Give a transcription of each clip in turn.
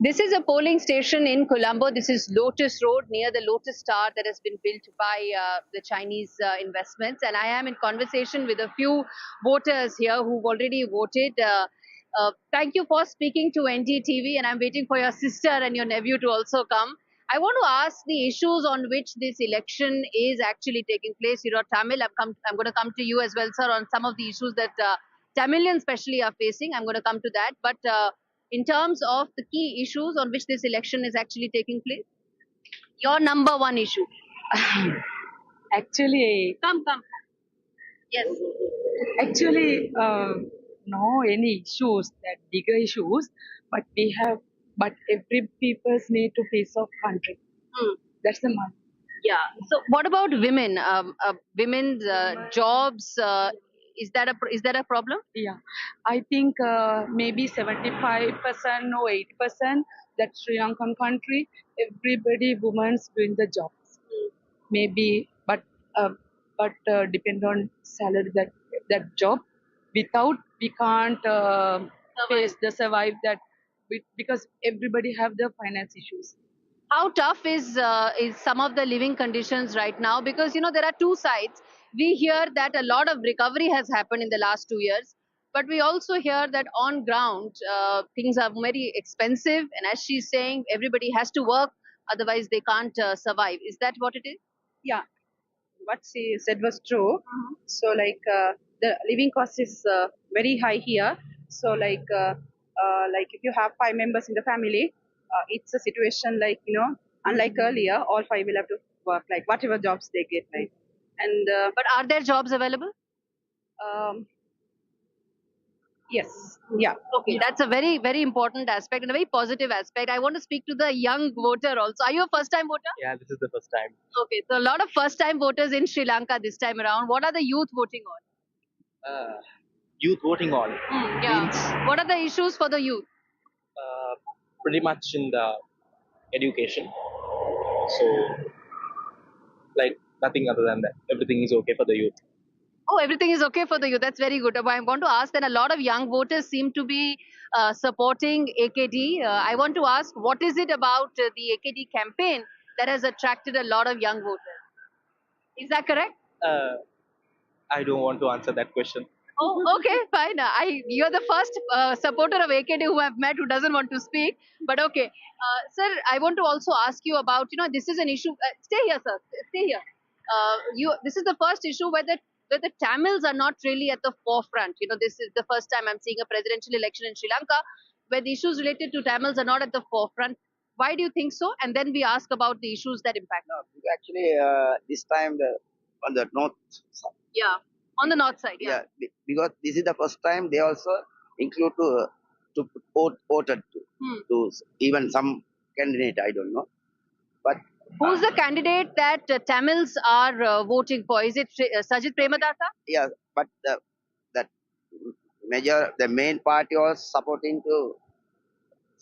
This is a polling station in Colombo. This is Lotus Road near the Lotus Star that has been built by the Chinese investments. And I am in conversation with a few voters here who've already voted. Thank you for speaking to NDTV, and I'm waiting for your sister and your nephew to also come. I want to ask the issues on which this election is actually taking place. You know, Tamil, I'm going to come to you as well, sir, on some of the issues that Tamilians especially are facing. I'm going to come to that. But in terms of the key issues on which this election is actually taking place, your number one issue. Actually, Come. Yes. actually, no any issues that bigger issues, but we have, but every people's need to face of country. Hmm. That's the one. Yeah. So, what about women? Women's jobs. Is that a problem? Yeah, I think maybe 75% or 80% that Sri Lankan country, everybody women's doing the jobs. Maybe, uh, depend on salary that job. Without we can't face the survive that because everybody have the finance issues. How tough is some of the living conditions right now? Because there are two sides. We hear that a lot of recovery has happened in the last 2 years, but we also hear that on ground things are very expensive, and as she's saying, everybody has to work, otherwise they can't survive. Is that what it is? Yeah, what she said was true. So the living cost is very high here. So like if you have 5 members in the family, it's a situation like unlike earlier, all five will have to work like whatever jobs they get, right? And But are there jobs available? um, yes, yeah. Okay, that's a very, very important aspect and a very positive aspect. I want to speak to the young voter also. Are you a first time voter? Yeah, this is the first time. Okay, so a lot of first time voters in Sri Lanka this time around. What are the youth voting on? Youth voting on Yeah. means What are the issues for the youth? uh, pretty much in the education. So, like nothing other than that. Everything is okay for the youth. Oh, everything is okay for the youth. That's very good. I want to ask that a lot of young voters seem to be supporting AKD. I want to ask, what is it about the AKD campaign that has attracted a lot of young voters? Is that correct? Uh, I don't want to answer that question. Oh, okay, fine. You're the first supporter of AKD who I've met who doesn't want to speak. But okay, sir, I want to also ask you about this is an issue. Stay here, sir. Stay here. This is the first issue where the Tamils are not really at the forefront. This is the first time I'm seeing a presidential election in Sri Lanka where the issues related to Tamils are not at the forefront. Why do you think so? And then we ask about the issues that impact. No, actually, this time on the north, Yeah, on the north side. Yeah. because this is the first time they also include to voted to even some candidate. I don't know, but Who's the candidate that Tamils are voting for? Is it Sajid Premadasa? yeah, but that the main party was supporting to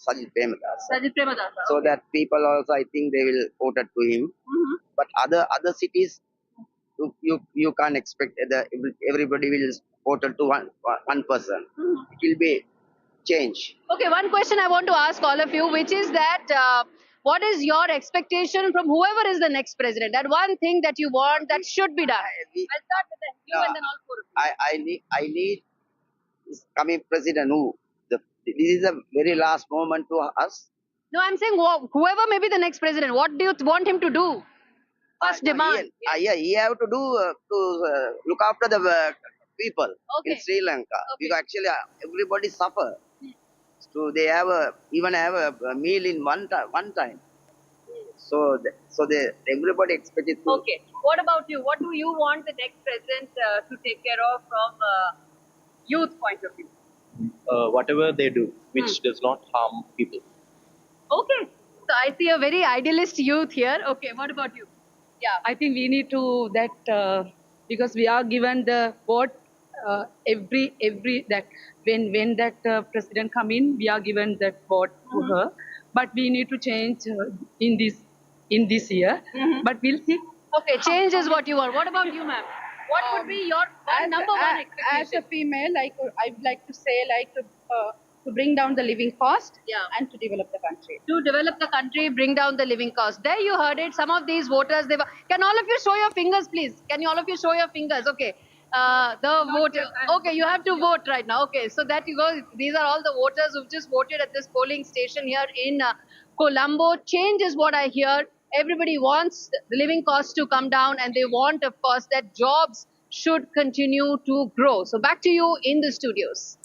Sajid Premadasa. Sajid Premadasa. So that people also, I think they will voted to him. But other cities, you can't expect that everybody will voted to one person. It will be change. Okay, one question I want to ask all of you, which is that what is your expectation from whoever is the next president? That one thing that you want that should be done. I'll start with you and then all four of you. I need this coming president who this is a very last moment to us. No, I'm saying whoever may be the next president, what do you want him to do? First demand. He have to do to look after the people in Okay. Sri Lanka Okay. because actually everybody suffer. So they even have a meal in one time. So everybody expected to. Okay. What about you? What do you want the next president to take care of from youth point of view? Whatever they do, which does not harm people. Okay. So I see a very idealist youth here. Okay. What about you? Yeah. I think we need to that because we are given the vote every that when that president come in, we are given that vote to her. But we need to change in this year. But we'll see. Okay, change is what you want. What about you, ma'am? What would be your number one As a expectation? female, I would like to say to bring down the living cost Yeah. and to develop the country. To develop the country, bring down the living cost. There you heard it. Some of these voters, they were. Can all of you show your fingers, please? Can you all of you show your fingers? Okay. The vote. Okay, you have to vote right now. Okay, so that you go. These are all the voters who've just voted at this polling station here in Colombo. Change is what I hear. Everybody wants the living costs to come down, and they want, of course, that jobs should continue to grow. So back to you in the studios.